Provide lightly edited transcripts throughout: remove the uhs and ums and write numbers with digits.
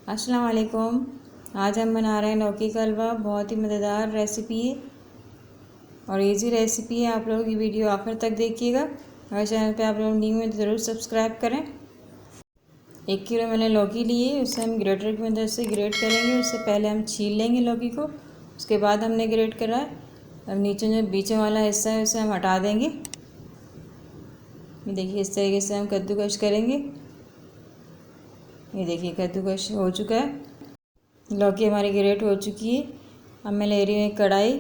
अस्सलाम वालेकुम। आज हम बना रहे हैं लौकी का हलवा। बहुत ही मज़ेदार रेसिपी है और इजी रेसिपी है। आप लोग ये वीडियो आखिर तक देखिएगा। अगर चैनल पे आप लोग न्यू हैं तो ज़रूर सब्सक्राइब करें। 1 किलो मैंने लौकी ली है, उसे हम ग्रेटर की मदद से ग्रेट करेंगे। उससे पहले हम छील लेंगे लौकी को, उसके बाद हमने ग्रेट करा है। अब नीचे जो बीचों वाला हिस्सा है उसे हम हटा देंगे। ये देखिए, इस तरीके से हम कद्दूकस करेंगे। ये देखिए, कद्दूकस हो चुका है। लौकी हमारी ग्रेट हो चुकी है। अब मैं ले रही हूँ एक कढ़ाई।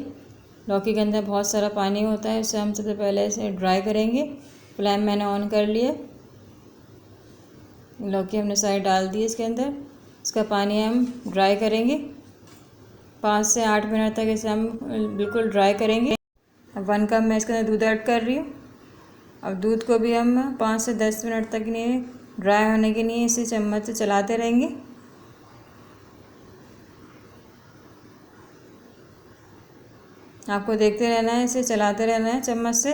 लौकी के अंदर बहुत सारा पानी होता है, उसे हम सबसे पहले इसे ड्राई करेंगे। फ्लेम मैंने ऑन कर लिया। लौकी हमने सारी डाल दी इसके अंदर। इसका पानी हम ड्राई करेंगे। 5 से 8 मिनट तक इसे हम बिल्कुल ड्राई करेंगे। अब 1 कप मैं इसके अंदर दूध ऐड कर रही हूँ। अब दूध को भी हम 5 से 10 मिनट तक नहीं ड्राई होने के लिए इसे चम्मच से चलाते रहेंगे। आपको देखते रहना है, इसे चलाते रहना है चम्मच से।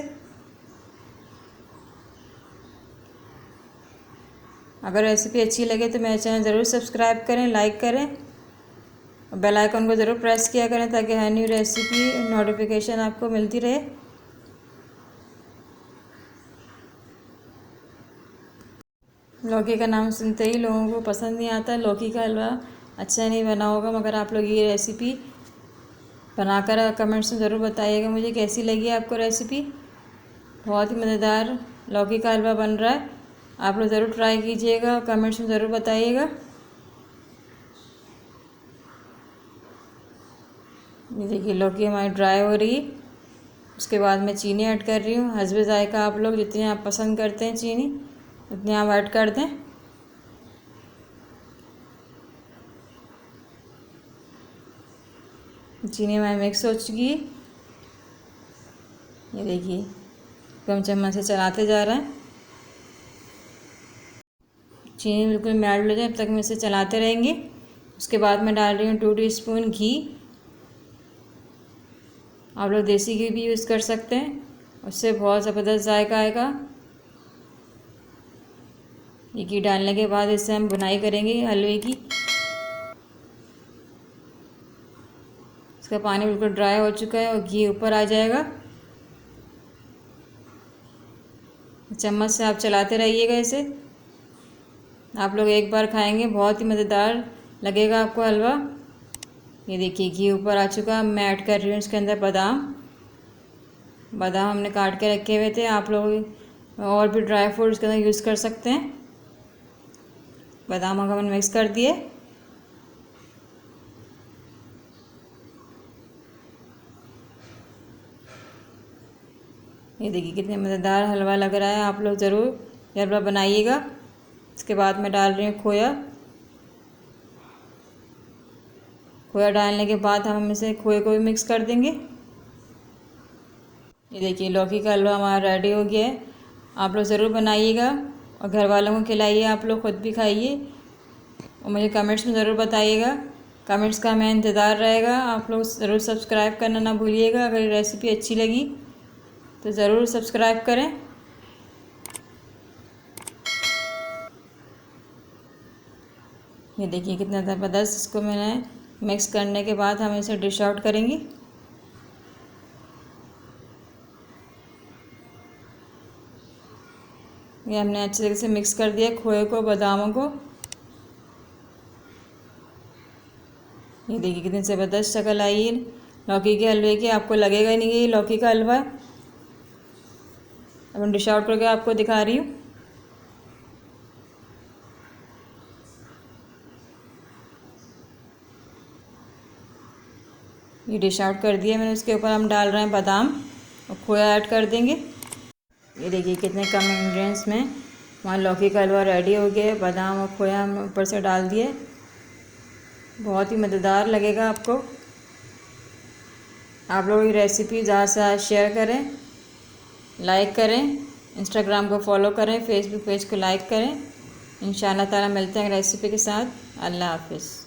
अगर रेसिपी अच्छी लगे तो मेरे चैनल ज़रूर सब्सक्राइब करें, लाइक करें और बेल आइकन को ज़रूर प्रेस किया करें ताकि हर न्यू रेसिपी नोटिफिकेशन आपको मिलती रहे। लौकी का नाम सुनते ही लोगों को पसंद नहीं आता। लौकी का हलवा अच्छा नहीं बना होगा, मगर आप लोग ये रेसिपी बनाकर कमेंट्स में ज़रूर बताइएगा मुझे कैसी लगी आपको रेसिपी। बहुत ही मज़ेदार लौकी का हलवा बन रहा है। आप लोग ज़रूर ट्राई कीजिएगा और कमेंट्स में ज़रूर बताइएगा। ये देखिए, लौकी हमारी ड्राई हो रही है। उसके बाद मैं चीनी ऐड कर रही हूँ। हस्बे ज़ायका आप लोग जितनी आप पसंद करते हैं चीनी उतनी आप ऐड कर दें। चीनी हमारी मिक्स हो चुकी है। ये देखिए, कम चम्मच से चलाते जा रहे हैं। चीनी बिल्कुल मेल्ट हो जाए, अब तक हम इसे चलाते रहेंगे। उसके बाद मैं डाल रही हूँ 2 टीस्पून घी। आप लोग देसी घी भी यूज़ कर सकते हैं, उससे बहुत ज़बरदस्त जायका आएगा। ये घी डालने के बाद इससे हम बुनाई करेंगे हलवे की। इसका पानी बिल्कुल ड्राई हो चुका है और घी ऊपर आ जाएगा। चम्मच से आप चलाते रहिएगा इसे। आप लोग एक बार खाएंगे, बहुत ही मज़ेदार लगेगा आपको हलवा। ये देखिए, घी ऊपर आ चुका। मैं ऐड कर रही हूँ इसके अंदर बादाम। बादाम हमने काट के रखे हुए थे। आप लोग और भी ड्राई फ्रूट इसके अंदर यूज़ कर सकते हैं। बादाम को हमने मिक्स कर दिए। ये देखिए, कितने मज़ेदार हलवा लग रहा है। आप लोग ज़रूर ये हलवा बनाइएगा। इसके बाद मैं डाल रही हूँ खोया। खोया डालने के बाद हम इसे खोए को भी मिक्स कर देंगे। ये देखिए, लौकी का हलवा हमारा रेडी हो गया है। आप लोग ज़रूर बनाइएगा और घर वालों को खिलाइए। आप लोग ख़ुद भी खाइए और मुझे कमेंट्स में ज़रूर बताइएगा। कमेंट्स का मैं इंतज़ार रहेगा। आप लोग ज़रूर सब्सक्राइब करना ना भूलिएगा। अगर रेसिपी अच्छी लगी तो ज़रूर सब्सक्राइब करें। ये देखिए, कितना ज़बरदस्त। इसको मैंने मिक्स करने के बाद हम इसे डिश आउट करेंगे। ये हमने अच्छे तरीके से मिक्स कर दिया खोए को, बादामों को। ये देखिए, कितनी ज़बरदस्त शक्ल आई है लौकी के हलवे की। आपको लगेगा ही नहीं कि ये लौकी का हलवा है। अब मैं डिश आउट करके आपको दिखा रही हूँ। ये डिश आउट कर दिया मैंने। उसके ऊपर हम डाल रहे हैं बादाम और खोया ऐड कर देंगे। ये देखिए, कितने कम इंग्रेडिएंट्स में हमारा लौकी का हलवा रेडी हो गया है। बादाम और खोया हम ऊपर से डाल दिए। बहुत ही मज़ेदार लगेगा आपको। आप लोग ये रेसिपी ज़्यादा से ज़्यादा शेयर करें, लाइक करें, इंस्टाग्राम को फॉलो करें, फेसबुक पेज को लाइक करें। इंशाअल्लाह ताला मिलते हैं रेसिपी के साथ। अल्लाह हाफिज़।